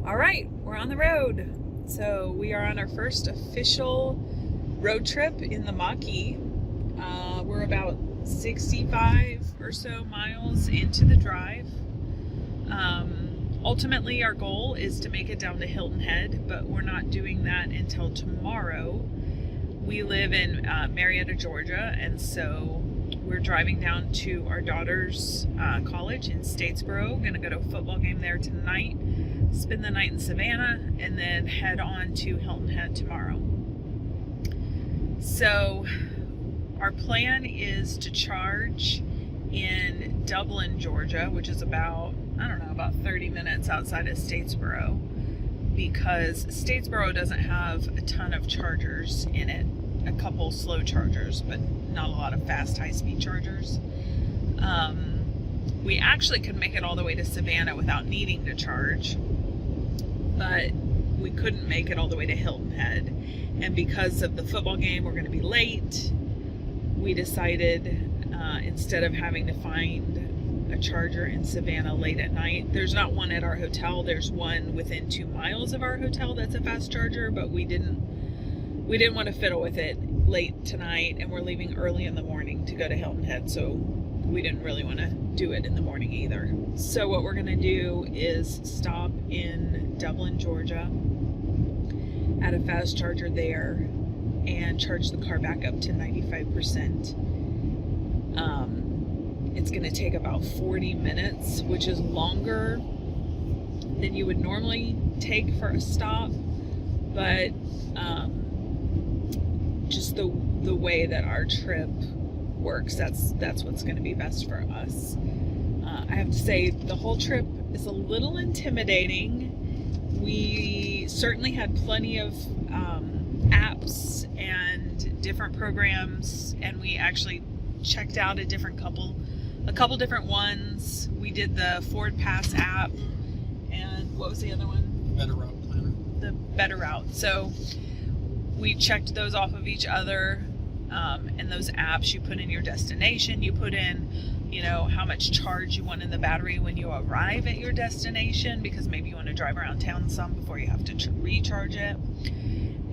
All right, we're on the road. So we are on our first official road trip in the Mach. We're about 65 or so miles into the drive. Ultimately, our goal is to make it down to Hilton Head, but we're not doing that until tomorrow. We live in Marietta, Georgia, and so we're driving down to our daughter's college in Statesboro. Going to go to a football game there tonight, spend the night in Savannah, and then head on to Hilton Head tomorrow. So our plan is to charge in Dublin, Georgia, which is about 30 minutes outside of Statesboro, because Statesboro doesn't have a ton of chargers in it. A couple slow chargers, but not a lot of fast high-speed chargers. We actually could make it all the way to Savannah without needing to charge, but we couldn't make it all the way to Hilton Head. And because of the football game, we're going to be late. We decided instead of having to find a charger in Savannah late at night, there's not one at our hotel. There's one within 2 miles of our hotel that's a fast charger, but we didn't want to fiddle with it late tonight, and we're leaving early in the morning to go to Hilton Head, so we didn't really want to do it in the morning either. So what we're going to do is stop in Dublin, Georgia at a fast charger there and charge the car back up to 95%. It's going to take about 40 minutes, which is longer than you would normally take for a stop, but just the way that our trip works, that's what's going to be best for us. I have to say, the whole trip is a little intimidating. We certainly had plenty of apps and different programs, and we actually checked out a couple different ones. We did the Ford Pass app, and what was the other one? Better Route Planner. The Better Route. So we checked those off of each other, and those apps, you put in your destination, you put in, how much charge you want in the battery when you arrive at your destination, because maybe you want to drive around town some before you have to recharge it.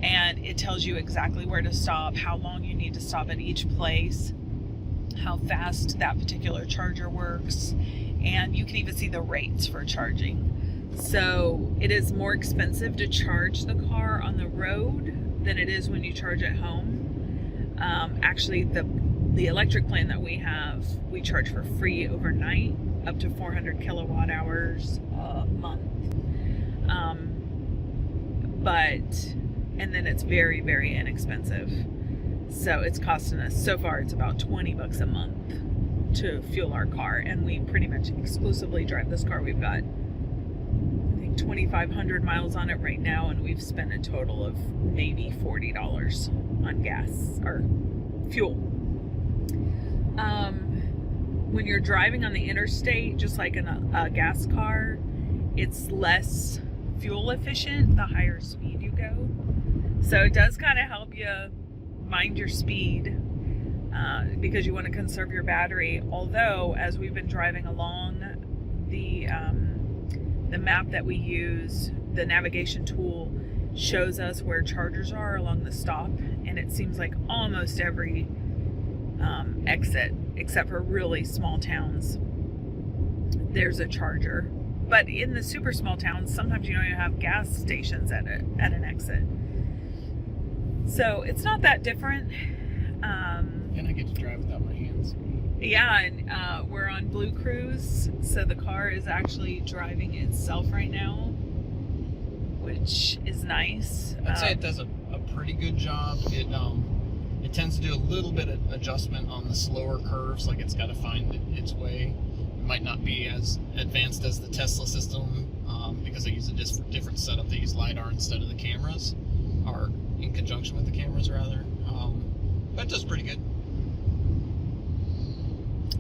And it tells you exactly where to stop, how long you need to stop at each place, how fast that particular charger works, and you can even see the rates for charging. So it is more expensive to charge the car on the road than it is when you charge at home. Actually, the electric plan that we have, we charge for free overnight, up to 400 kilowatt hours a month. And then it's very, very inexpensive. So it's costing us, so far it's about $20 a month to fuel our car, and we pretty much exclusively drive this car. We've got, I think, 2,500 miles on it right now, and we've spent a total of maybe $40 on gas or fuel. When you're driving on the interstate, just like in a gas car, it's less fuel efficient the higher speed you go. So it does kind of help you mind your speed because you want to conserve your battery. Although, as we've been driving along, the map that we use, the navigation tool, shows us where chargers are along the stop, and it seems like almost every exit, except for really small towns, there's a charger. But in the super small towns, sometimes you don't even have gas stations at an exit. So it's not that different. And I get to drive without my hands. Yeah, and we're on Blue Cruise, so the car is actually driving itself right now, which is nice. I'd say it does a pretty good job. It tends to do a little bit of adjustment on the slower curves, like it's got to find its way. It might not be as advanced as the Tesla system because they use a different setup. They use LiDAR instead of the cameras, or in conjunction with the cameras rather. But it does pretty good.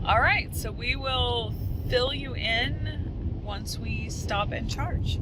All right, so we will fill you in once we stop and charge.